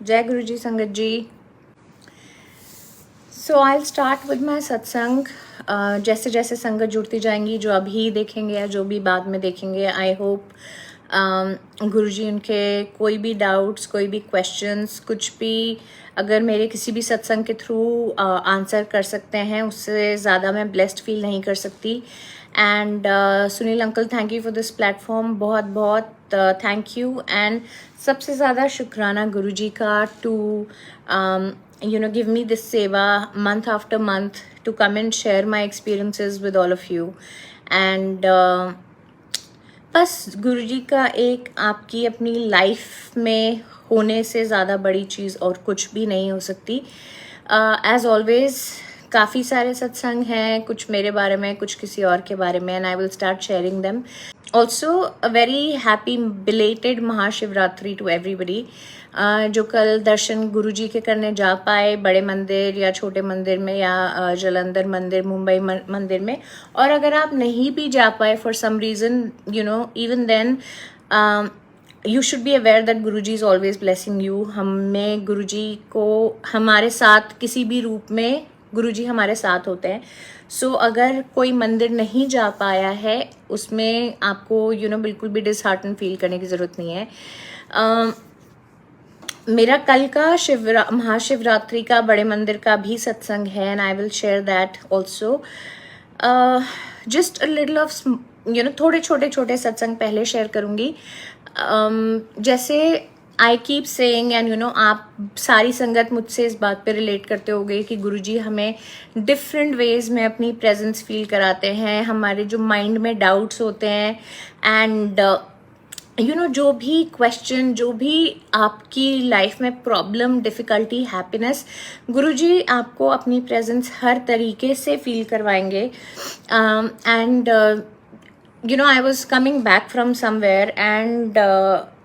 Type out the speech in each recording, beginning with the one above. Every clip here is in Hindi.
जय गुरु जी संगत जी। सो आई स्टार्ट विद माई सत्संग। जैसे जैसे संगत जुड़ती जाएंगी, जो अभी देखेंगे या जो भी बाद में देखेंगे, आई होप गुरु जी उनके कोई भी डाउट्स, कोई भी क्वेश्चंस, कुछ भी अगर मेरे किसी भी सत्संग के थ्रू आंसर कर सकते हैं, उससे ज़्यादा मैं ब्लेस्ड फील नहीं कर सकती। And Sunil uncle, thank you for this platform, बहुत बहुत थैंक यू। एंड सबसे ज़्यादा शुक्राना गुरु जी का to give me this seva month after month to come and share my experiences with all of you. And बस गुरुजी का एक आपकी अपनी लाइफ में होने से ज़्यादा बड़ी चीज़ और कुछ भी नहीं हो सकती। एज ऑलवेज काफ़ी सारे सत्संग हैं, कुछ मेरे बारे में, कुछ किसी और के बारे में, and I will start sharing them. Also a very happy belated Mahashivratri to everybody. जो कल दर्शन गुरुजी के करने जा पाए, बड़े मंदिर या छोटे मंदिर में या जलंधर मंदिर, मुंबई मंदिर में, और अगर आप नहीं भी जा पाए for some reason, even then you should be aware that Guruji is always blessing you. हमें गुरुजी को हमारे साथ किसी भी रूप में गुरुजी हमारे साथ होते हैं। सो अगर कोई मंदिर नहीं जा पाया है, उसमें आपको बिल्कुल भी डिसहार्टन फील करने की ज़रूरत नहीं है। मेरा कल का महाशिवरात्रि का बड़े मंदिर का भी सत्संग है, and I will share that also. Just a little of थोड़े छोटे छोटे सत्संग पहले शेयर करूँगी। जैसे आई कीप सेइंग, एंड आप सारी संगत मुझसे इस बात पे रिलेट करते होगे कि गुरुजी हमें डिफरेंट वेज में अपनी प्रेजेंस फील कराते हैं। हमारे जो माइंड में डाउट्स होते हैं, एंड जो भी क्वेश्चन, जो भी आपकी लाइफ में प्रॉब्लम, डिफ़िकल्टी, हैप्पीनेस, गुरुजी आपको अपनी प्रेजेंस हर तरीके से फील करवाएंगे। And I was coming back from somewhere, and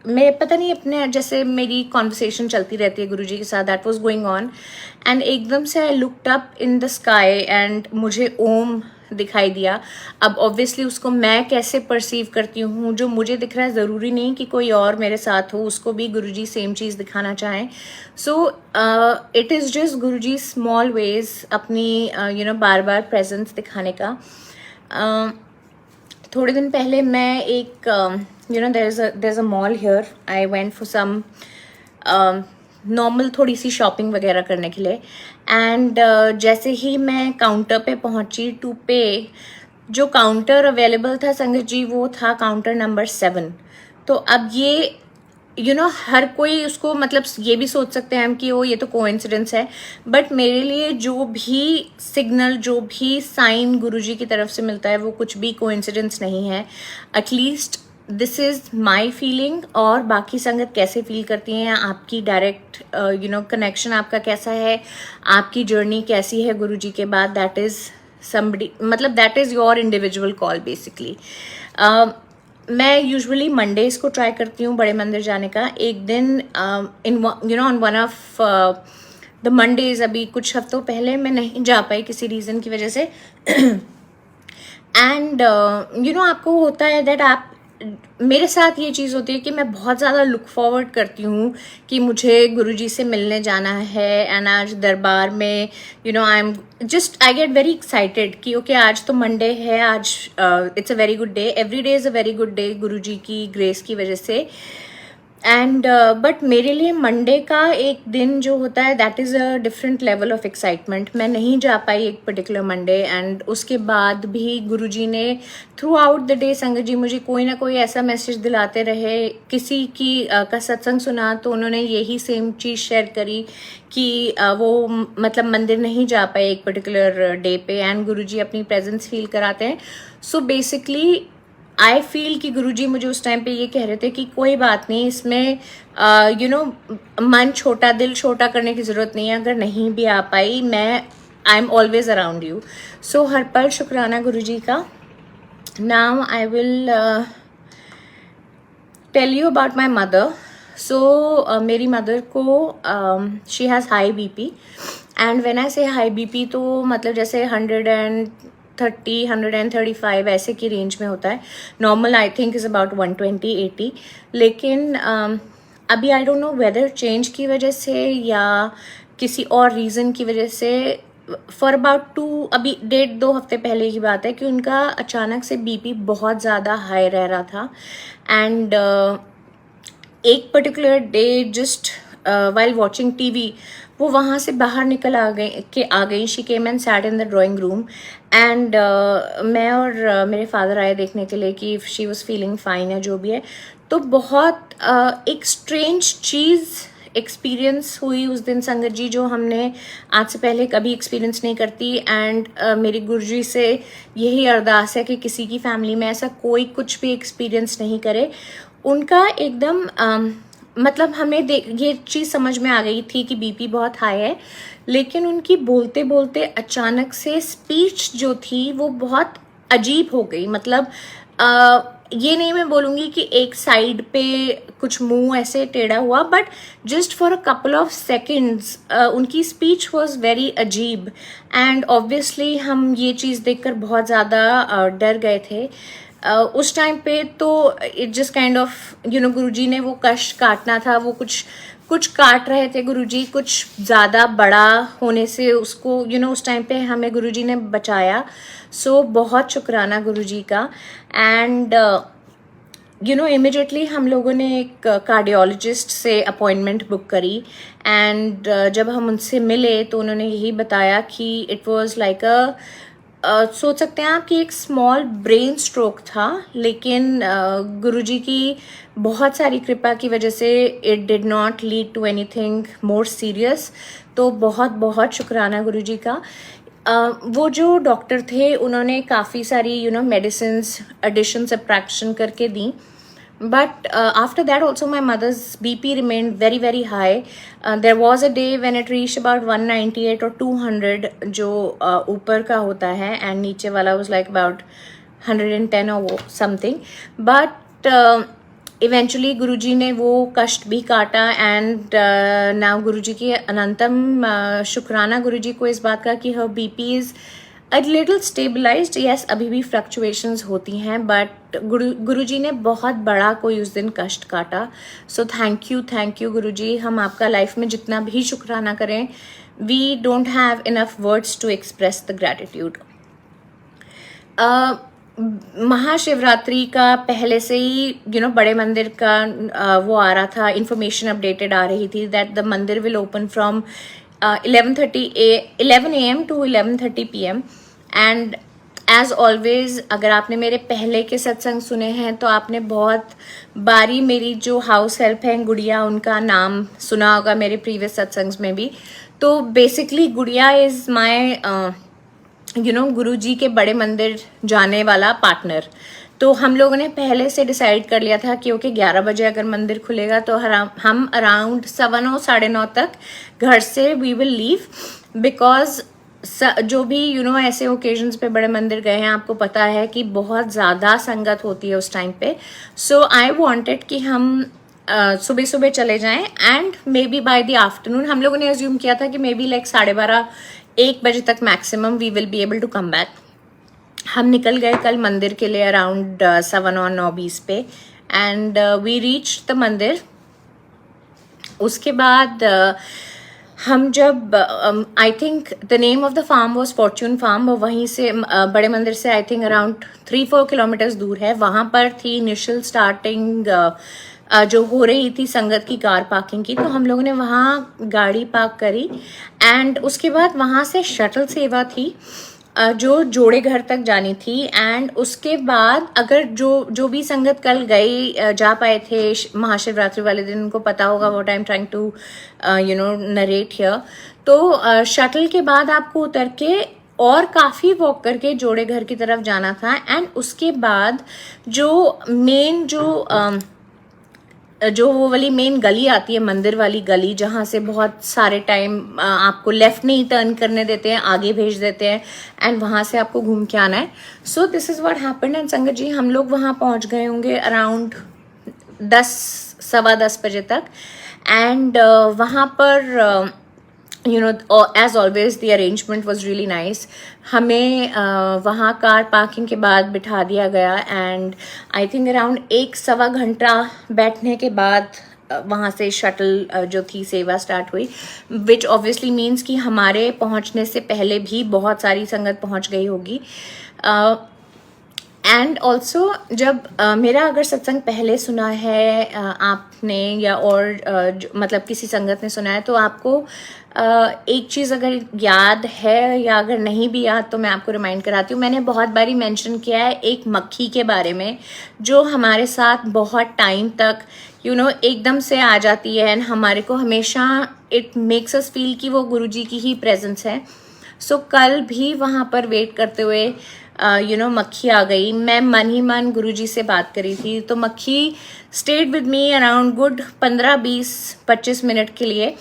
मैं पता नहीं, अपने जैसे मेरी कॉन्वर्सेशन चलती रहती है गुरुजी के साथ, that was going on, and एकदम से I looked up in the sky and मुझे ओम दिखाई दिया। अब ऑब्वियसली उसको मैं कैसे परसीव करती हूँ, जो मुझे दिख रहा है, ज़रूरी नहीं कि कोई और मेरे साथ हो, उसको भी गुरुजी सेम चीज़ दिखाना चाहें। So it is just Guruji small ways अपनी बार बार प्रेजेंस दिखाने का। थोड़े दिन पहले मैं एक there is a mall here, I went for some normal थोड़ी सी शॉपिंग वगैरह करने के लिए, एंड जैसे ही मैं काउंटर पे पहुंची टू पे, जो काउंटर अवेलेबल था संगत जी, वो था काउंटर नंबर 7। तो अब ये हर कोई उसको, मतलब ये भी सोच सकते हैं हम कि ये तो कोइंसिडेंस है, बट मेरे लिए जो भी सिग्नल, जो भी साइन गुरुजी की तरफ से मिलता है, वो कुछ भी कोइंसिडेंस नहीं है। At least this is my feeling. और बाकी संगत कैसे फील करती हैं, आपकी डायरेक्ट कनेक्शन आपका कैसा है, आपकी जर्नी कैसी है गुरुजी के बाद, दैट इज़ समबडी, मतलब that is your individual call basically. मैं यूजुअली मंडेज़ को ट्राई करती हूँ बड़े मंदिर जाने का। एक दिन on one of the Mondays, अभी कुछ हफ्तों पहले मैं नहीं जा पाई किसी रीज़न की वजह से। एंड आपको होता है दैट आप, मेरे साथ ये चीज़ होती है कि मैं बहुत ज़्यादा लुक फॉरवर्ड करती हूँ कि मुझे गुरुजी से मिलने जाना है, एंड आज दरबार में आई गेट वेरी एक्साइटेड कि ओके आज तो मंडे है, आज it's a very good day, every day is a very good day Guruji की ग्रेस की वजह से। एंड बट मेरे लिए मंडे का एक दिन जो होता है, that is a different level of excitement. मैं नहीं जा पाई एक पर्टिकुलर मंडे, एंड उसके बाद भी गुरुजी ने थ्रू आउट द डे संगत जी मुझे कोई ना कोई ऐसा मैसेज दिलाते रहे। किसी की का सत्संग सुना तो उन्होंने यही सेम चीज़ शेयर करी कि वो मतलब मंदिर नहीं जा पाए एक पर्टिकुलर डे पे, एंड गुरुजी अपनी प्रेजेंस फील कराते हैं। सो बेसिकली आई फील कि गुरुजी मुझे उस टाइम पे ये कह रहे थे कि कोई बात नहीं, इसमें मन छोटा, दिल छोटा करने की ज़रूरत नहीं है। अगर नहीं भी आ पाई, मैं I am always around you. So हर पल शुक्राना गुरुजी का। Now I will tell you about my mother. So मेरी मदर को she has high BP, and when I say high BP तो मतलब जैसे 130, 135 ऐसे की रेंज में होता है। Normal I think is about 120, 80। लेकिन अभी I don't know whether change की वजह से या किसी और रीज़न की वजह से फॉर अबाउट 2 अभी 1.5-2 हफ्ते पहले की बात है कि उनका अचानक से बीपी बहुत ज़्यादा हाई रह रहा था एंड एक particular day just while watching TV वो वहाँ से बाहर निकल आ गई she came and sat in the drawing room and मैं और मेरे फादर आए देखने के लिए कि शी वॉज फीलिंग फाइन है जो भी है। तो बहुत एक स्ट्रेंज चीज़ एक्सपीरियंस हुई उस दिन संगत जी जो हमने आज से पहले कभी एक्सपीरियंस नहीं करती एंड मेरी गुरुजी से यही अरदास है कि किसी की फैमिली में ऐसा कोई कुछ भी एक्सपीरियंस नहीं करे। उनका एकदम मतलब हमें ये चीज़ समझ में आ गई थी कि बीपी बहुत हाई है, लेकिन उनकी बोलते बोलते अचानक से स्पीच जो थी वो बहुत अजीब हो गई। मतलब ये नहीं मैं बोलूँगी कि एक साइड पे कुछ मुंह ऐसे टेढ़ा हुआ, but just for a couple of seconds उनकी स्पीच वॉज वेरी अजीब एंड ऑब्वियसली हम ये चीज़ देखकर बहुत ज़्यादा डर गए थे। उस टाइम पे तो इट जस्ट काइंड ऑफ गुरुजी ने वो कष्ट काटना था, वो कुछ काट रहे थे गुरुजी, कुछ ज़्यादा बड़ा होने से उसको उस टाइम पे हमें गुरुजी ने बचाया। सो बहुत शुक्राना गुरुजी का। एंड इमिडिएटली हम लोगों ने एक कार्डियोलॉजिस्ट से अपॉइंटमेंट बुक करी एंड जब हम उनसे मिले तो उन्होंने यही बताया कि इट वाज लाइक सोच सकते हैं आप कि एक स्मॉल ब्रेन स्ट्रोक था, लेकिन गुरुजी की बहुत सारी कृपा की वजह से it did not lead to anything more serious. तो बहुत बहुत शुक्राना गुरुजी का। वो जो डॉक्टर थे उन्होंने काफ़ी सारी मेडिसिन्स एडिशन सब्ट्रैक्शन करके दी, but after that also my mother's BP remained very very high. There was a day when it reached about 198 or 200 जो ऊपर का होता है and नीचे वाला was like about 110 or something. But eventually गुरुजी ने वो कष्ट भी काटा एंड नाउ गुरुजी की अनंतम शुक्राना गुरुजी को इस बात का कि her BP is a little stabilised. Yes, अभी भी फ्लक्चुएशंस होती हैं, बट गुरुजी ने बहुत बड़ा कोई उस दिन कष्ट काटा। So thank you Guruji. हम आपका लाइफ में जितना भी शुक्राना करें, we don't have enough words to express the gratitude. Mahashivratri का पहले से ही बड़े मंदिर का वो आ रहा था, इंफॉर्मेशन अपडेटेड आ रही थी that the mandir will open from 11 AM to 11:30 PM and as always अगर आपने मेरे पहले के सत्संग सुने हैं तो आपने बहुत बारी मेरी जो हाउस हेल्प है गुड़िया, उनका नाम सुना होगा मेरे प्रीवियस सत्संग्स में भी। तो बेसिकली गुड़िया इज़ माय गुरुजी के बड़े मंदिर जाने वाला पार्टनर। तो हम लोगों ने पहले से डिसाइड कर लिया था कि ओके 11 बजे अगर मंदिर खुलेगा तो हम अराउंड 9:15 9:30 तक घर से वी विल लीव, बिकॉज जो भी ऐसे ओकेजन्स पे बड़े मंदिर गए हैं आपको पता है कि बहुत ज़्यादा संगत होती है उस टाइम पे। सो आई वांटेड कि हम सुबह सुबह चले जाएं and may be by the afternoon हम लोगों ने अज्यूम किया था कि मे बी लाइक 12:30 1 बजे तक maximum we will be able to come back. हम निकल गए कल मंदिर के लिए अराउंड 9:20 पे एंड वी रीच द मंदिर। उसके बाद हम जब I think the name of the farm was fortune farm, और वहीं से बड़े मंदिर से आई थिंक अराउंड 3-4 किलोमीटर्स दूर है। वहाँ पर थी इनिशियल स्टार्टिंग जो हो रही थी संगत की कार पार्किंग की, तो हम लोगों ने वहाँ गाड़ी पार्क करी एंड उसके बाद वहाँ से शटल सेवा थी जो जोड़े घर तक जानी थी। एंड उसके बाद अगर जो भी संगत कल गई जा पाए थे महाशिवरात्रि वाले दिन, उनको पता होगा what I am trying to narrate here. तो शटल के बाद आपको उतर के और काफ़ी वॉक करके जोड़े घर की तरफ जाना था एंड उसके बाद जो मेन जो वो वाली मेन गली आती है, मंदिर वाली गली, जहाँ से बहुत सारे टाइम आपको लेफ्ट नहीं टर्न करने देते हैं, आगे भेज देते हैं एंड वहाँ से आपको घूम के आना है। So this is what happened and संगत जी हम लोग वहाँ पहुँच गए होंगे अराउंड 10-10:15 बजे तक एंड वहाँ पर as always the arrangement was really nice. हमें वहाँ कार पार्किंग के बाद बिठा दिया गया एंड आई थिंक अराउंड 1-1.25 घंटा बैठने के बाद वहाँ से शटल जो थी सेवा स्टार्ट हुई, विच ऑब्वियसली मीन्स कि हमारे पहुँचने से पहले भी बहुत सारी संगत पहुँच गई होगी। एंड ऑल्सो जब मेरा अगर सत्संग पहले सुना है आपने या और मतलब किसी संगत ने सुना है, तो आपको एक चीज़ अगर याद है या अगर नहीं भी याद तो मैं आपको रिमाइंड कराती हूँ। मैंने बहुत बारी मेंशन किया है एक मक्खी के बारे में जो हमारे साथ बहुत टाइम तक एकदम से आ जाती है एंड हमारे को हमेशा इट मेक्स अस फील कि वो गुरुजी की ही प्रेजेंस है। सो कल भी वहाँ पर वेट करते हुए मक्खी आ गई। मैं मन ही मन गुरुजी से बात करी थी, तो मक्खी stayed with me around good 15-20-25 minute के लिए।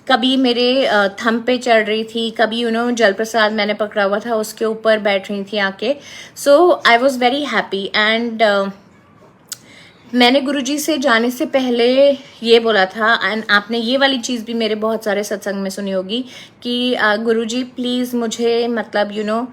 कभी मेरे थंब पे चढ़ रही थी, कभी जल प्रसाद मैंने पकड़ा हुआ था उसके ऊपर बैठ रही थी आके। So I was very happy and मैंने गुरुजी से जाने से पहले ये बोला था, एंड आपने ये वाली चीज़ भी मेरे बहुत सारे सत्संग में सुनी होगी कि गुरुजी प्लीज़ मुझे मतलब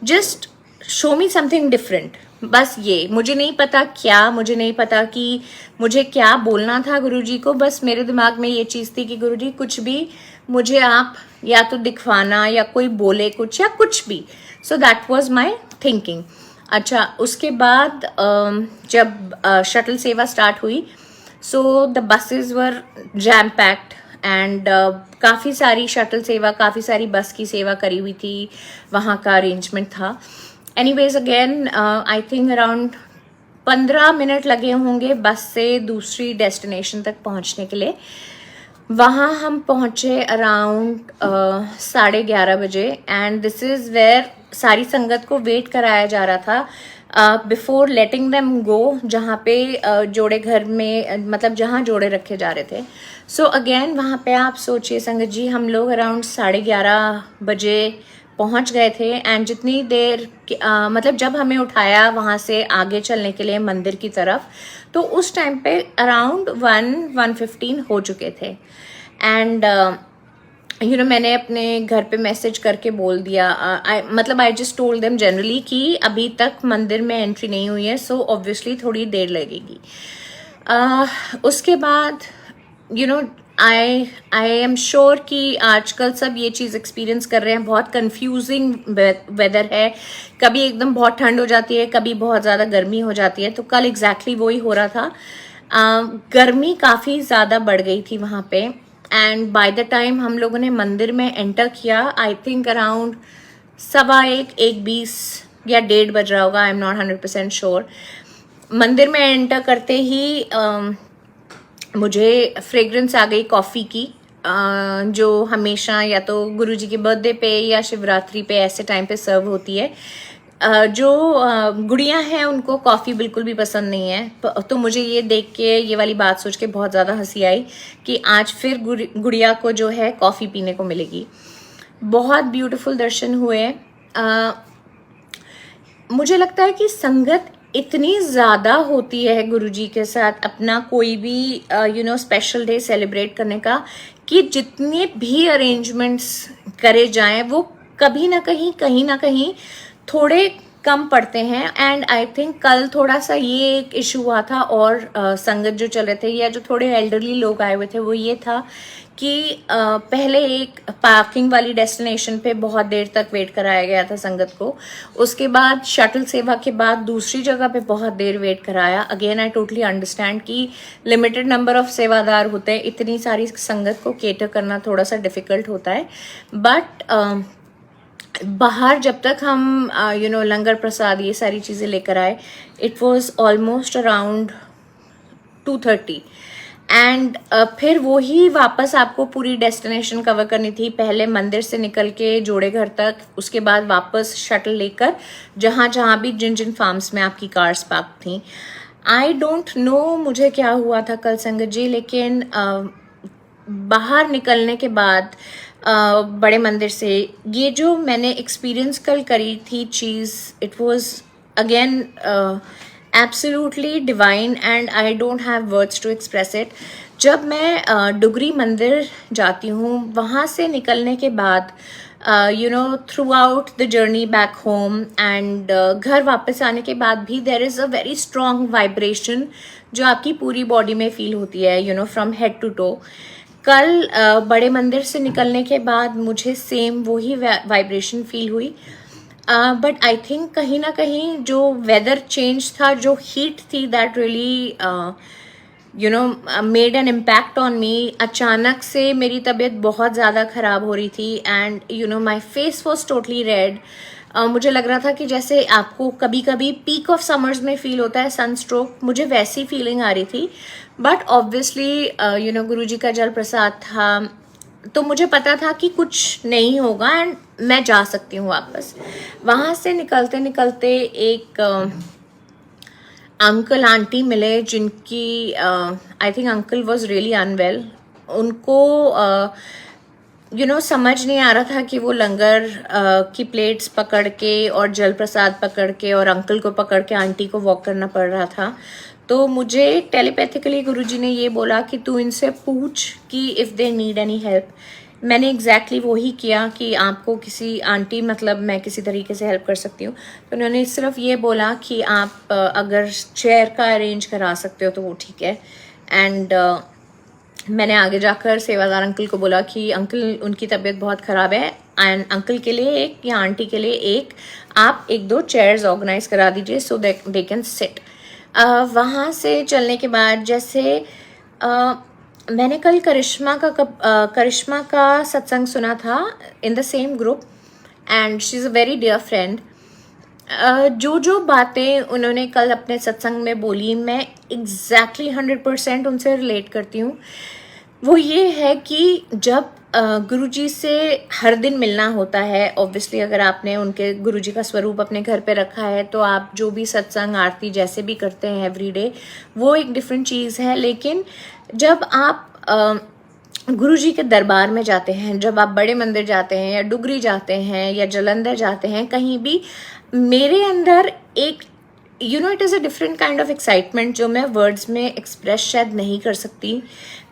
just show me something different. बस ये मुझे नहीं पता क्या, मुझे नहीं पता कि मुझे क्या बोलना था गुरुजी को, बस मेरे दिमाग में ये चीज़ थी कि गुरुजी कुछ भी मुझे आप या तो दिखवाना या कोई बोले कुछ या कुछ भी। So that was my thinking. अच्छा, उसके बाद जब शटल सेवा स्टार्ट हुई, so the buses were jam packed and काफ़ी सारी शटल सेवा, काफ़ी सारी बस की सेवा करी हुई थी, वहाँ का अरेंजमेंट था। Anyways again I think around 15 minute लगे होंगे बस से दूसरी डेस्टिनेशन तक पहुँचने के लिए। वहाँ हम पहुँचे अराउंड 11:30 बजे एंड दिस इज़ वेयर सारी संगत को वेट कराया जा रहा था बिफोर लेटिंग देम गो, जहाँ पे जोड़े घर में मतलब जहाँ जोड़े रखे जा रहे थे। सो अगेन वहाँ पे आप सोचिए संगत जी, हम लोग अराउंड 11:30 बजे पहुँच गए थे एंड जितनी देर मतलब जब हमें उठाया वहाँ से आगे चलने के लिए मंदिर की तरफ, तो उस टाइम पे अराउंड 1:15 हो चुके थे। एंड मैंने अपने घर पे मैसेज करके बोल दिया, I just told them generally कि अभी तक मंदिर में एंट्री नहीं हुई है, सो ऑब्वियसली थोड़ी देर लगेगी। उसके बाद आई एम श्योर कि आजकल सब ये चीज़ एक्सपीरियंस कर रहे हैं, बहुत कंफ्यूजिंग वेदर है, कभी एकदम बहुत ठंड हो जाती है, कभी बहुत ज़्यादा गर्मी हो जाती है। तो कल एग्जैक्टली वही हो रहा था, गर्मी काफ़ी ज़्यादा बढ़ गई थी वहाँ पे। एंड बाय द टाइम हम लोगों ने मंदिर में एंटर किया, आई थिंक अराउंड 1:15-1:20 या 1:30 बज रहा होगा, आई एम नॉट 100% श्योर। मंदिर में एंटर करते ही मुझे फ्रेग्रेंस आ गई कॉफ़ी की, जो हमेशा या तो गुरुजी के बर्थडे पे या शिवरात्रि पे ऐसे टाइम पे सर्व होती है। जो गुड़ियाँ हैं उनको कॉफ़ी बिल्कुल भी पसंद नहीं है, तो मुझे ये देख के ये वाली बात सोच के बहुत ज़्यादा हंसी आई कि आज फिर गुड़िया को जो है कॉफ़ी पीने को मिलेगी। बहुत ब्यूटीफुल दर्शन हुए। मुझे लगता है कि संगत इतनी ज़्यादा होती है गुरुजी के साथ अपना कोई भी स्पेशल डे सेलिब्रेट करने का, कि जितने भी अरेंजमेंट्स करे जाएं वो कभी ना कहीं थोड़े कम पड़ते हैं। एंड आई थिंक कल थोड़ा सा ये एक इशू हुआ था, और संगत जो चल रहे थे या जो थोड़े एल्डरली लोग आए हुए थे, वो ये था कि पहले एक पार्किंग वाली डेस्टिनेशन पे बहुत देर तक वेट कराया गया था संगत को, उसके बाद शटल सेवा के बाद दूसरी जगह पे बहुत देर वेट कराया। अगेन आई टोटली अंडरस्टैंड कि लिमिटेड नंबर ऑफ सेवादार होते हैं, इतनी सारी संगत को केटर करना थोड़ा सा डिफ़िकल्ट होता है। बट बाहर जब तक हम लंगर प्रसाद ये सारी चीज़ें लेकर आए, it was almost around 2:30 and फिर वो ही वापस आपको पूरी डेस्टिनेशन कवर करनी थी, पहले मंदिर से निकल के जोड़े घर तक, उसके बाद वापस शटल लेकर जहाँ भी जिन फार्म्स में आपकी कार्स पार्क थी। आई डोंट नो मुझे क्या हुआ था कल संगत जी, लेकिन बाहर निकलने के बाद बड़े मंदिर से ये जो मैंने एक्सपीरियंस कल करी थी चीज़, it was again absolutely divine and I don't have words to express it. जब मैं डुगरी मंदिर जाती हूँ, वहाँ से निकलने के बाद through out the journey back home and घर वापस आने के बाद भी there is a very strong vibration जो आपकी पूरी बॉडी में फील होती है, फ्रॉम हेड टू टो। कल बड़े मंदिर से निकलने के बाद मुझे सेम वही वाइब्रेशन फील हुई, बट आई थिंक कहीं ना कहीं जो वेदर चेंज था, जो हीट थी, that really made an impact on me. अचानक से मेरी तबीयत बहुत ज़्यादा ख़राब हो रही थी and my face was totally red. मुझे लग रहा था कि जैसे आपको कभी कभी पीक ऑफ समर्स में फील होता है सनस्ट्रोक, मुझे वैसी फीलिंग आ रही थी। बट ऑब्वियसली गुरुजी का जल प्रसाद था, तो मुझे पता था कि कुछ नहीं होगा एंड मैं जा सकती हूँ वापस। वहाँ से निकलते निकलते एक अंकल आंटी मिले जिनकी I think uncle was really unwell. उनको समझ नहीं आ रहा था कि वो लंगर की प्लेट्स पकड़ के और जल प्रसाद पकड़ के और अंकल को पकड़ के आंटी को वॉक करना पड़ रहा था। तो मुझे टेलीपैथिकली गुरुजी ने ये बोला कि तू इनसे पूछ कि if they need any help. मैंने एग्जैक्टली वही किया कि आपको किसी आंटी, मतलब मैं किसी तरीके से हेल्प कर सकती हूँ। तो उन्होंने सिर्फ ये बोला कि आप अगर चेयर का अरेंज करा सकते हो तो वो ठीक है। एंड मैंने आगे जाकर सेवादार अंकल को बोला कि अंकल उनकी तबीयत बहुत ख़राब है एंड अंकल के लिए एक या आंटी के लिए एक, आप 1-2 चेयर्स ऑर्गेनाइज करा दीजिए सो दे कैन सिट। वहाँ से चलने के बाद जैसे मैंने कल करिश्मा का सत्संग सुना था in the same group and she is a very dear friend. जो बातें उन्होंने कल अपने सत्संग में बोली, मैं एग्जैक्टली 100% उनसे रिलेट करती हूँ। वो ये है कि जब गुरुजी से हर दिन मिलना होता है, ऑब्वियसली अगर आपने उनके गुरुजी का स्वरूप अपने घर पे रखा है तो आप जो भी सत्संग आरती जैसे भी करते हैं एवरीडे, वो एक डिफरेंट चीज़ है। लेकिन जब आप गुरुजी के दरबार में जाते हैं, जब आप बड़े मंदिर जाते हैं या डुगरी जाते हैं या जलंधर जाते हैं, कहीं भी मेरे अंदर एक it is a different kind of excitement जो मैं वर्ड्स में एक्सप्रेस शायद नहीं कर सकती।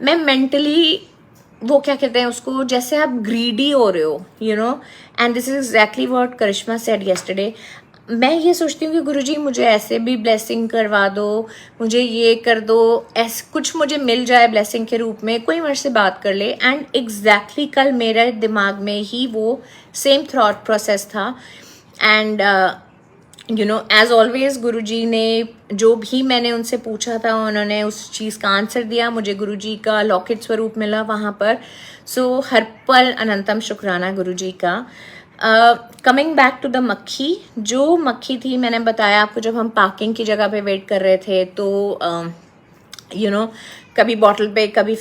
मैं मेंटली, वो क्या कहते हैं उसको, जैसे आप ग्रीडी हो रहे हो, and this is exactly what Karishma said yesterday. मैं ये सोचती हूँ कि गुरुजी मुझे ऐसे भी ब्लेसिंग करवा दो, मुझे ये कर दो, ऐसे कुछ मुझे मिल जाए ब्लेसिंग के रूप में, कोई मेरे से बात कर ले। एंड एग्जैक्टली कल मेरे दिमाग में ही वो सेम थॉट प्रोसेस था। एंड एज ऑलवेज गुरुजी ने जो भी मैंने उनसे पूछा था उन्होंने उस चीज़ का आंसर दिया। मुझे गुरुजी का लौकिक स्वरूप मिला वहाँ पर। सो हर पल अनंतम शुक्राना गुरुजी का। कमिंग बैक टू द मक्खी, जो मक्खी थी मैंने बताया आपको, जब हम पार्किंग की जगह पे वेट कर रहे थे तो कभी बॉटल पे कभी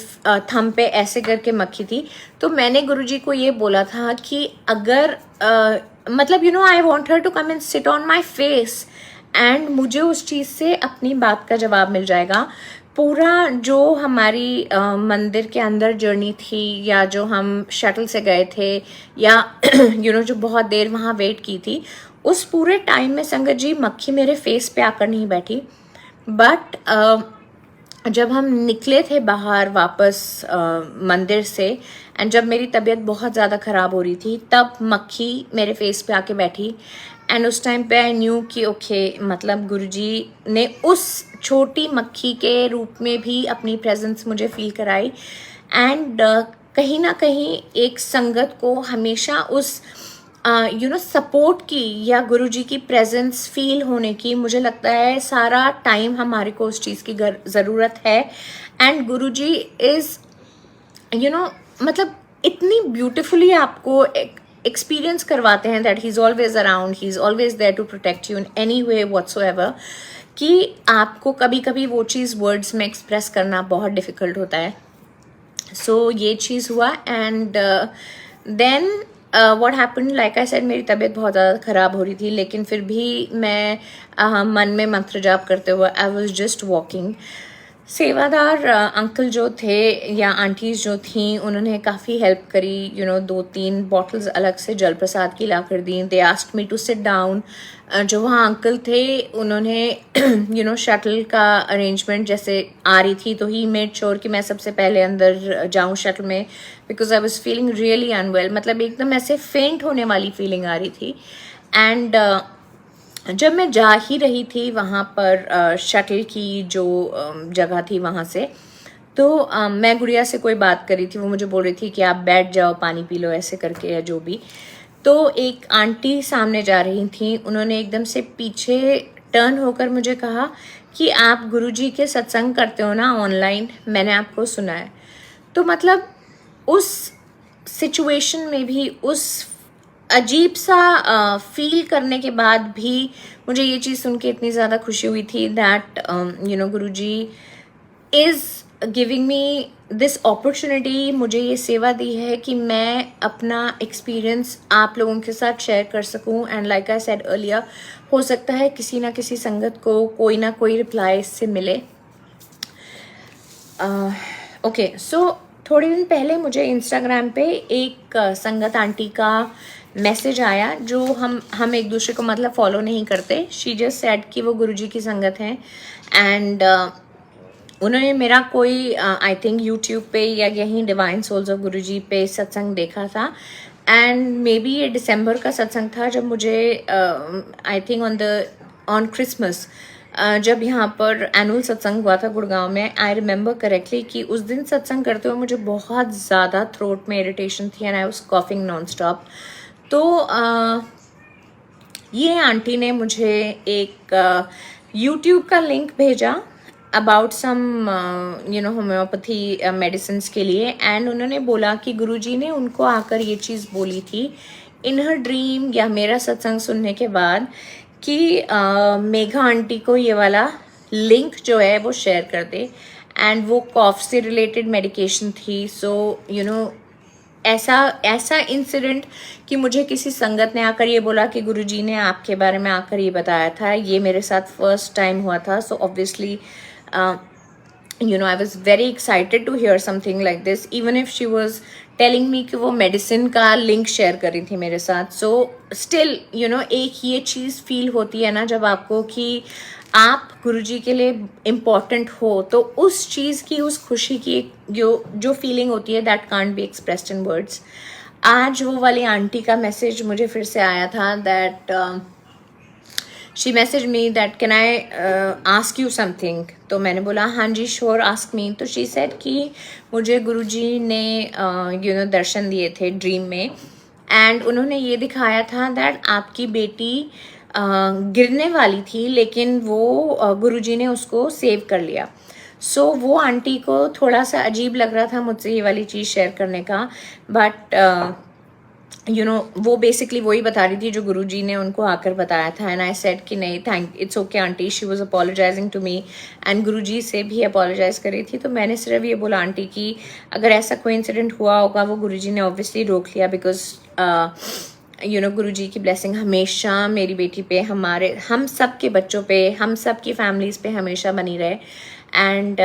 थम पे ऐसे करके मक्खी थी। तो मैंने गुरुजी को ये बोला था कि अगर मतलब I want her to come and sit on my face and मुझे उस चीज़ से अपनी बात का जवाब मिल जाएगा। पूरा जो हमारी मंदिर के अंदर जर्नी थी या जो हम शटल से गए थे या जो बहुत देर वहाँ वेट की थी, उस पूरे टाइम में संगत जी मक्खी मेरे फेस पे आकर नहीं बैठी। बट जब हम निकले थे बाहर वापस मंदिर से एंड जब मेरी तबीयत बहुत ज़्यादा ख़राब हो रही थी, तब मक्खी मेरे फेस पे आके बैठी। एंड उस टाइम पे आई न्यू कि ओके, मतलब गुरुजी ने उस छोटी मक्खी के रूप में भी अपनी प्रेजेंस मुझे फील कराई। एंड कहीं ना कहीं एक संगत को हमेशा उस सपोर्ट की या गुरुजी की प्रेजेंस फील होने की, मुझे लगता है सारा टाइम हमारे को उस चीज़ की ज़रूरत है। एंड गुरुजी इज़ मतलब इतनी ब्यूटिफुली आपको एक्सपीरियंस करवाते हैं that he is always around, he is always there to protect you in any way whatsoever, कि आपको कभी कभी वो चीज़ वर्ड्स में एक्सप्रेस करना बहुत डिफ़िकल्ट होता है। सो ये चीज़ हुआ। And then what happened, like I said, मेरी तबीयत बहुत ज़्यादा ख़राब हो रही थी, लेकिन फिर भी मैं मन में मंत्र जाप करते हुए आई वॉज जस्ट वॉकिंग। सेवादार अंकल जो थे या आंटीज जो थी, उन्होंने काफ़ी हेल्प करी, 2-3 बॉटल्स अलग से जल प्रसाद की ला कर दी। They asked me to sit down. जो वहाँ अंकल थे उन्होंने शटल का अरेंजमेंट जैसे आ रही थी तो ही मेड श्योर कि मैं सबसे पहले अंदर जाऊँ शटल में, because I was feeling really unwell, मतलब एकदम ऐसे फेंट होने वाली फीलिंग आ रही थी। एंड जब मैं जा ही रही थी वहाँ पर शटल की जो जगह थी वहाँ से, तो मैं गुड़िया से कोई बात कर रही थी, वो मुझे बोल रही थी कि आप बैठ जाओ, पानी पी लो, ऐसे करके या जो भी। तो एक आंटी सामने जा रही थी, उन्होंने एकदम से पीछे टर्न होकर मुझे कहा कि आप गुरुजी के सत्संग करते हो ना ऑनलाइन, मैंने आपको सुना है। तो मतलब उस सिचुएशन में भी, उस अजीब सा फील करने के बाद भी मुझे ये चीज़ सुन के इतनी ज़्यादा खुशी हुई थी that Guruji is giving me this opportunity, मुझे ये सेवा दी है कि मैं अपना एक्सपीरियंस आप लोगों के साथ शेयर कर सकूं। And like I said earlier, हो सकता है किसी ना किसी संगत को कोई ना कोई रिप्लाई इससे मिले। ओके, सो थोड़े दिन पहले मुझे इंस्टाग्राम पे एक संगत आंटी का मैसेज आया, जो हम एक दूसरे को मतलब फॉलो नहीं करते। शी जस्ट सेड कि वो गुरुजी की संगत हैं। एंड उन्होंने मेरा कोई आई थिंक यूट्यूब पे या यहीं डिवाइन सोल्स ऑफ गुरुजी पे सत्संग देखा था। एंड मे बी ये दिसंबर का सत्संग था, जब मुझे आई थिंक ऑन क्रिसमस जब यहाँ पर एनुअल सत्संग हुआ था गुड़गांव में। आई रिमेंबर करेक्टली कि उस दिन सत्संग करते हुए मुझे बहुत ज़्यादा थ्रोट में इरिटेशन थी and I was coughing non stop. तो ये आंटी ने मुझे एक यूट्यूब का लिंक भेजा अबाउट सम होम्योपैथी मेडिसिन के लिए। एंड उन्होंने बोला कि गुरुजी ने उनको आकर ये चीज़ बोली थी इन हर ड्रीम या मेरा सत्संग सुनने के बाद कि मेघा आंटी को ये वाला लिंक जो है वो शेयर कर दे। एंड वो कॉफ से रिलेटेड मेडिकेशन थी। सो ऐसा इंसिडेंट कि मुझे किसी संगत ने आकर ये बोला कि गुरुजी ने आपके बारे में आकर ये बताया था, ये मेरे साथ फर्स्ट टाइम हुआ था। So obviously I was very excited to hear something like this, even if she was telling me कि वो मेडिसिन का लिंक शेयर कर रही थी मेरे साथ। सो स्टिल एक ये चीज़ फील होती है ना जब आपको कि आप गुरुजी के लिए इम्पॉर्टेंट हो, तो उस चीज़ की, उस खुशी की जो फीलिंग होती है that can't be expressed in words. आज वो वाली आंटी का मैसेज मुझे फिर से आया था that she message me that can I ask you something. तो मैंने बोला हाँ जी श्योर, आस्क मी। तो शी सेड कि मुझे गुरुजी ने दर्शन दिए थे ड्रीम में, एंड उन्होंने ये दिखाया था दैट आपकी बेटी गिरने वाली थी, लेकिन वो गुरुजी ने उसको सेव कर लिया। सो वो आंटी को थोड़ा सा अजीब लग रहा था मुझसे ये वाली चीज़ शेयर करने का, बट वो बेसिकली वही बता रही थी जो गुरुजी ने उनको आकर बताया था। एंड आई सेड कि नहीं, thank, it's okay aunty. She was apologising to me and Guruji से भी अपोलोजाइज कर रही थी। तो मैंने सिर्फ ये बोला आंटी कि अगर ऐसा कोई इंसिडेंट हुआ होगा वो गुरुजी ने ऑब्वियसली रोक लिया, बिकॉज गुरुजी की ब्लेसिंग हमेशा मेरी बेटी पे, हम सब के बच्चों पे, हम सब की फैमिलीज पे हमेशा बनी रहे। एंड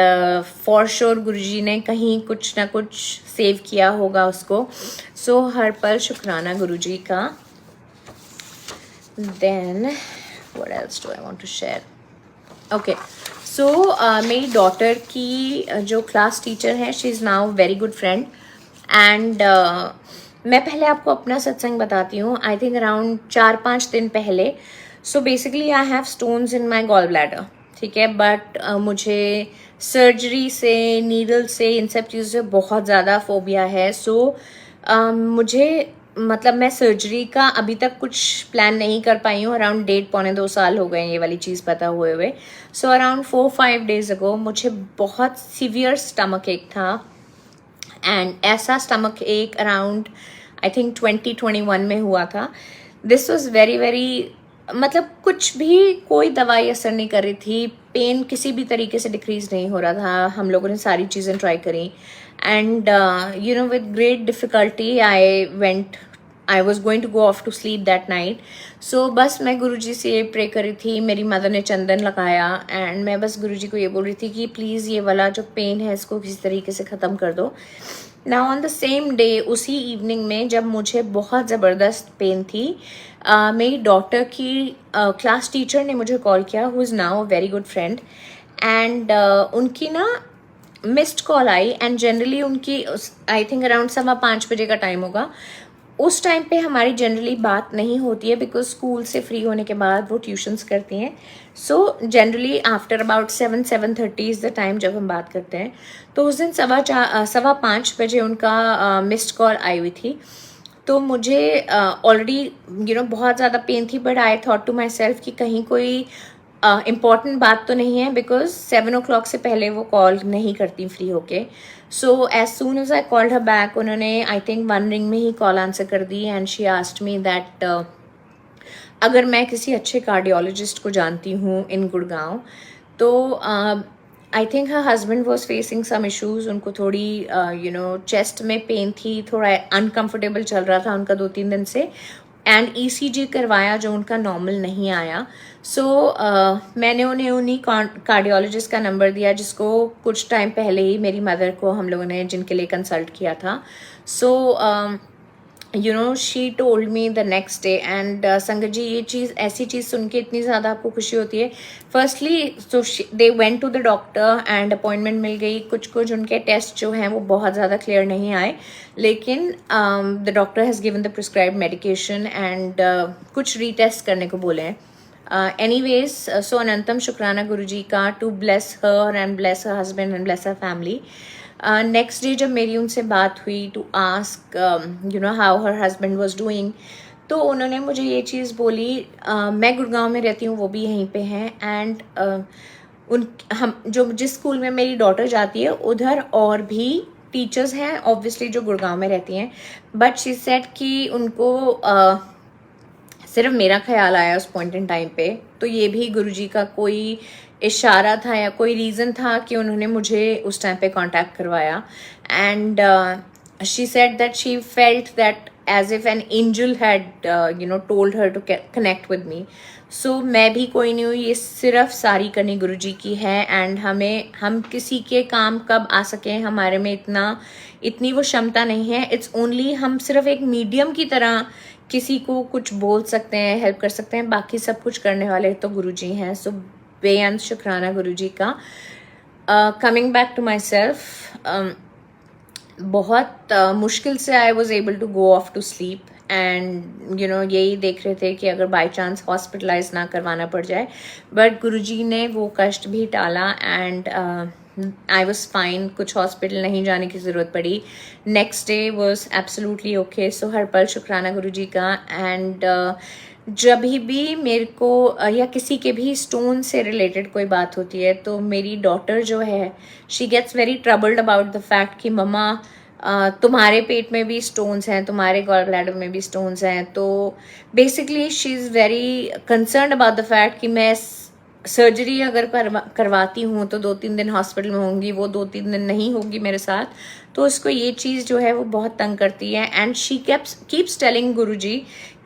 फॉर श्योर गुरुजी ने कहीं कुछ ना कुछ सेव किया होगा उसको। सो हर पल शुक्राना गुरुजी का। Then what else do I want to share. Okay, so मेरी डॉटर की जो क्लास टीचर है, she is now very good friend. And मैं पहले आपको अपना सत्संग बताती हूँ। आई थिंक अराउंड 4-5 दिन पहले। So basically I have stones in my gall bladder, ठीक है, बट मुझे सर्जरी से, नीडल से, इन सब चीज़ों से बहुत ज़्यादा फोबिया है। सो मुझे मतलब मैं सर्जरी का अभी तक कुछ प्लान नहीं कर पाई हूँ। अराउंड 1.5-2 साल हो गए ये वाली चीज़ पता हुए। सो अराउंड 4-5 डेज अगो मुझे बहुत सीवियर स्टमक एक था। एंड ऐसा स्टमक एक अराउंड आई थिंक 2021 में हुआ था। दिस वॉज वेरी मतलब कुछ भी, कोई दवाई असर नहीं कर रही थी, पेन किसी भी तरीके से डिक्रीज नहीं हो रहा था। हम लोगों ने सारी चीज़ें ट्राई करी and with great difficulty I went I was going to go off to sleep that night. So बस मैं गुरुजी से प्रे करी थी. मेरी मदर ने चंदन लगाया एंड मैं बस गुरुजी को ये बोल रही थी कि प्लीज़ ये वाला जो पेन है इसको किसी तरीके से ख़त्म कर दो. Now on the same day, उसी इवनिंग में जब मुझे बहुत ज़बरदस्त पेन थी, मेरी डॉटर की क्लास टीचर ने मुझे कॉल किया, who is now a very good friend. And उनकी ना missed call I and generally उनकी आई थिंक अराउंड 5:15 बजे का टाइम होगा. उस टाइम पे हमारी जनरली बात नहीं होती है बिकॉज स्कूल से फ्री होने के बाद वो ट्यूशन्स करती हैं. So generally after about 7-7:30 is the time जब हम बात करते हैं. तो उस दिन 5:15 बजे उनका मिस्ड कॉल आई हुई थी. तो मुझे ऑलरेडी बहुत ज़्यादा पेन थी, but I thought to myself कि कहीं कोई इम्पॉर्टेंट बात तो नहीं है बिकॉज 7 o'clock से पहले वो कॉल नहीं करती फ्री होके. So as soon as I called her back, उन्होंने आई थिंक 1 रिंग में ही कॉल आंसर कर दी and she asked me that अगर मैं किसी अच्छे कार्डियोलॉजिस्ट को जानती हूँ इन गुड़गांव. तो I think her husband was facing some issues. उनको थोड़ी चेस्ट में पेन थी, थोड़ा अनकम्फर्टेबल चल रहा था उनका 2-3 दिन से. एंड ECG करवाया जो उनका नॉर्मल नहीं आया. सो मैंने उन्हीं कार्डियोलॉजिस्ट का नंबर दिया जिसको कुछ टाइम पहले ही मेरी मदर को हम लोगों ने जिनके लिए कंसल्ट किया था. So she told me the next day. And संगत जी, ये चीज़ ऐसी चीज़ सुन के इतनी ज़्यादा आपको खुशी होती है. Firstly so they went to the doctor and appointment मिल गई. कुछ उनके टेस्ट जो हैं वो बहुत ज़्यादा क्लियर नहीं आए, लेकिन the doctor has given the prescribed medication and कुछ रीटेस्ट करने को बोले हैं. एनीवेज, सो अनंतम शुक्राना गुरुजी का to bless her and bless her husband and bless her family. Next day जब मेरी उनसे बात हुई to ask how her husband was doing, तो उन्होंने मुझे ये चीज़ बोली, मैं गुड़गांव में रहती हूँ, वो भी यहीं पे हैं. एंड हम जिस स्कूल में मेरी डॉटर जाती है उधर और भी टीचर्स हैं ऑब्वियसली जो गुड़गांव में रहती हैं. बट शी सेड कि उनको सिर्फ मेरा ख्याल आया उस पॉइंट इन टाइम पे. तो ये भी गुरुजी का कोई इशारा था या कोई रीज़न था कि उन्होंने मुझे उस टाइम पे कांटेक्ट करवाया. And she said that she felt that as if an angel had told her to connect with me. So मैं भी कोई नहीं हूँ, ये सिर्फ सारी करनी गुरुजी की है. एंड हम किसी के काम कब आ सकें, हमारे में इतनी वो क्षमता नहीं है. इट्स ओनली हम सिर्फ एक मीडियम की तरह किसी को कुछ बोल सकते हैं, हेल्प कर सकते हैं. बाकी सब कुछ करने वाले तो गुरुजी हैं. सो बेअंत शुक्राना गुरुजी का. Coming back to myself, बहुत मुश्किल से I was able to go off to sleep. And यही देख रहे थे कि अगर बाई चांस हॉस्पिटलाइज ना करवाना पड़ जाए. बट गुरुजी ने वो कष्ट भी टाला एंड आई वॉज फाइन. कुछ हॉस्पिटल नहीं जाने की ज़रूरत पड़ी. Next day was absolutely okay. So हर पल शुक्राना गुरुजी का. एंड जब भी मेरे को या किसी के भी स्टोन से रिलेटेड कोई बात होती है तो मेरी डॉटर जो है she gets very troubled about the fact कि मम्मा तुम्हारे पेट में भी स्टोन्स हैं, तुम्हारे गॉल ब्लैडर में भी स्टोन्स हैं. तो basically she is very concerned about the fact कि मैं सर्जरी अगर करवाती हूँ तो 2-3 दिन हॉस्पिटल में होंगी, वो 2-3 दिन नहीं होगी मेरे साथ. तो उसको ये चीज़ जो है वो बहुत तंग करती है. एंड शी कीप्स टेलिंग गुरुजी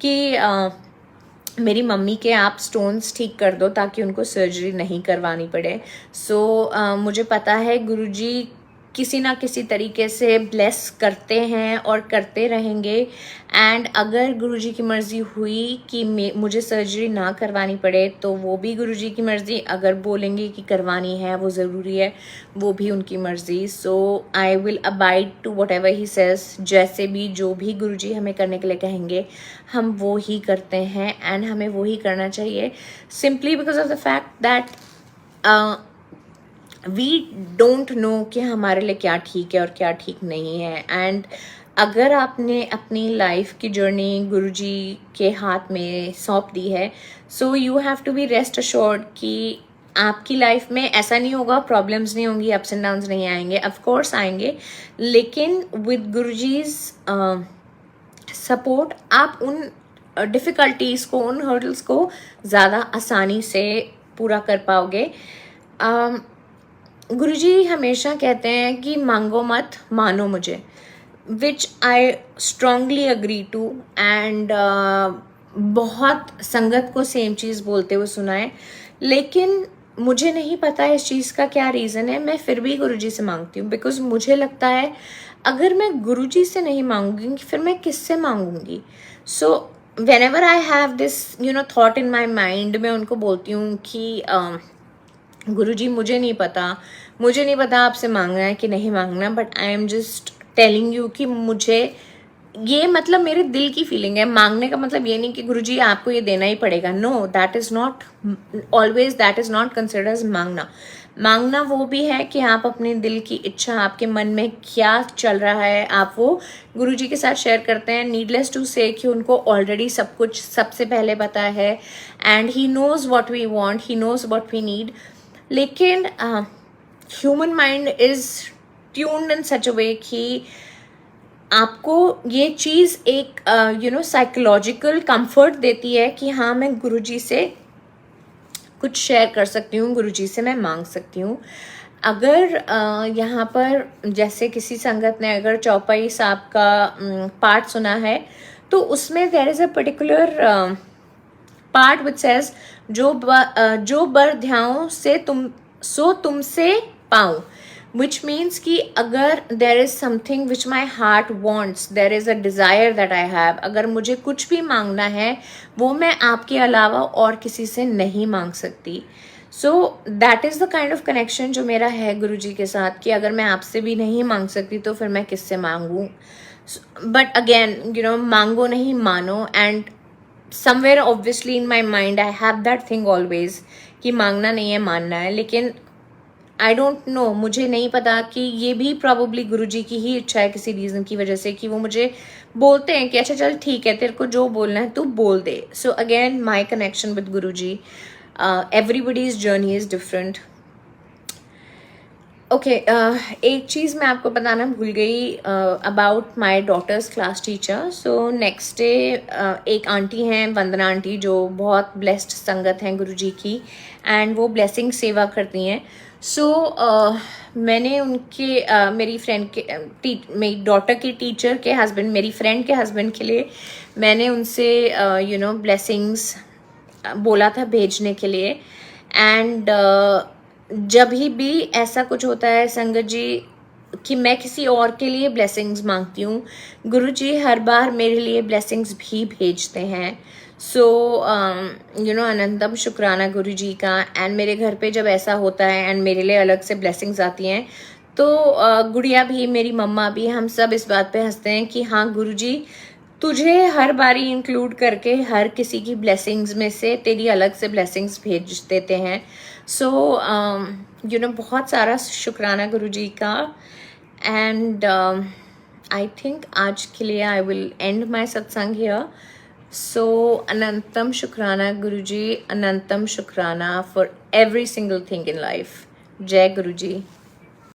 कि मेरी मम्मी के आप स्टोन्स ठीक कर दो ताकि उनको सर्जरी नहीं करवानी पड़े. सो मुझे पता है गुरुजी किसी ना किसी तरीके से ब्लेस करते हैं और करते रहेंगे. एंड अगर गुरुजी की मर्ज़ी हुई कि मुझे सर्जरी ना करवानी पड़े तो वो भी गुरुजी की मर्ज़ी. अगर बोलेंगे कि करवानी है, वो ज़रूरी है, वो भी उनकी मर्ज़ी. So I will abide to whatever he says. जैसे भी जो भी गुरुजी हमें करने के लिए कहेंगे हम वो ही करते हैं. एंड हमें वो ही करना चाहिए simply because of the fact that we don't know कि हमारे लिए क्या ठीक है और क्या ठीक नहीं है. एंड अगर आपने अपनी लाइफ की जर्नी गुरुजी के हाथ में सौंप दी है, so you have to be rest assured कि आपकी लाइफ में ऐसा नहीं होगा, प्रॉब्लम्स नहीं होंगी, अप्स एंड डाउन्स नहीं आएंगे. ऑफ कोर्स आएंगे, लेकिन विद गुरुजीज सपोर्ट आप उन डिफ़िकल्टीज़ को, उन हर्डल्स को ज़्यादा आसानी से पूरा कर पाओगे. गुरुजी हमेशा कहते हैं कि मांगो मत, मानो मुझे. Which I strongly agree to and बहुत संगत को सेम चीज़ बोलते हुए सुना है, लेकिन मुझे नहीं पता इस चीज़ का क्या रीज़न है। मैं फिर भी गुरुजी से मांगती हूँ, बिकॉज मुझे लगता है अगर मैं गुरुजी से नहीं मांगूंगी फिर मैं किससे मांगूंगी। So whenever I have this thought in my mind, मैं उनको बोलती हूँ कि गुरुजी मुझे नहीं पता आपसे मांगना है कि नहीं मांगना, but I am just telling you कि मुझे ये मतलब मेरे दिल की फीलिंग है। मांगने का मतलब ये नहीं कि गुरुजी आपको ये देना ही पड़ेगा। No, that is not always, that is not considered as मांगना। मांगना वो भी है कि आप अपने दिल की इच्छा, आपके मन में क्या चल रहा है, आप वो गुरुजी के साथ शेयर करते हैं। नीडलेस टू से कि उनको ऑलरेडी सब कुछ सबसे पहले पता है, and he knows what we want, he knows what we need. लेकिन human mind is tuned in such a way कि आपको ये चीज़ एक साइकोलॉजिकल कंफर्ट देती है कि हाँ, मैं गुरुजी से कुछ शेयर कर सकती हूँ, गुरुजी से मैं मांग सकती हूँ। अगर यहाँ पर जैसे किसी संगत ने अगर चौपाई साहब का पाठ सुना है, तो उसमें there is a particular part which says जो बर ध्याओं से तुमसे पाऊँ, which means कि अगर there is something which my heart wants, there is a desire that I have, अगर मुझे कुछ भी मांगना है वो मैं आपके अलावा और किसी से नहीं मांग सकती। So that is the kind of connection जो मेरा है गुरुजी के साथ, कि अगर मैं आपसे भी नहीं मांग सकती तो फिर मैं किससे मांगूँ। बट अगेन मांगो नहीं मानो, and somewhere obviously in my mind I have that thing always कि मांगना नहीं है मानना है। लेकिन आई डोंट नो, मुझे नहीं पता कि ये भी प्रॉबली गुरुजी की ही इच्छा है किसी रीज़न की वजह से, कि वो मुझे बोलते हैं कि अच्छा चल ठीक है, तेरे को जो बोलना है तू बोल दे। So again my connection with Guruji, everybody's journey is different. Okay, एक चीज़ मैं आपको बताना भूल गई about my daughter's class teacher. So next day एक आंटी हैं, वंदना आंटी, जो बहुत ब्लेस्ड संगत हैं गुरुजी की, एंड वो ब्लेसिंग सेवा करती हैं। सो मैंने उनके मेरी फ्रेंड के मेरी डॉटर की टीचर के हस्बैंड, मेरी फ्रेंड के हस्बैंड के लिए मैंने उनसे ब्लेसिंग्स बोला था भेजने के लिए। एंड जब भी ऐसा कुछ होता है संगत जी कि मैं किसी और के लिए ब्लेसिंग्स मांगती हूँ, गुरुजी हर बार मेरे लिए ब्लेसिंग्स भी भेजते हैं। सो अनंतम शुक्राना गुरुजी का। एंड मेरे घर पे जब ऐसा होता है एंड मेरे लिए अलग से ब्लेसिंग्स आती हैं, तो गुड़िया भी, मेरी मम्मा भी, हम सब इस बात पे हंसते हैं कि हाँ गुरुजी तुझे हर बारी इंक्लूड करके हर किसी की ब्लेसिंग्स में से तेरी अलग से ब्लेसिंग्स भेज देते हैं। सो बहुत सारा शुक्राना गुरुजी का। एंड आई थिंक आज के लिए आई विल एंड माई सत्संग हियर। सो अनंतम शुक्राना गुरुजी, अनंतम शुक्राना for every single thing in life. जय गुरुजी।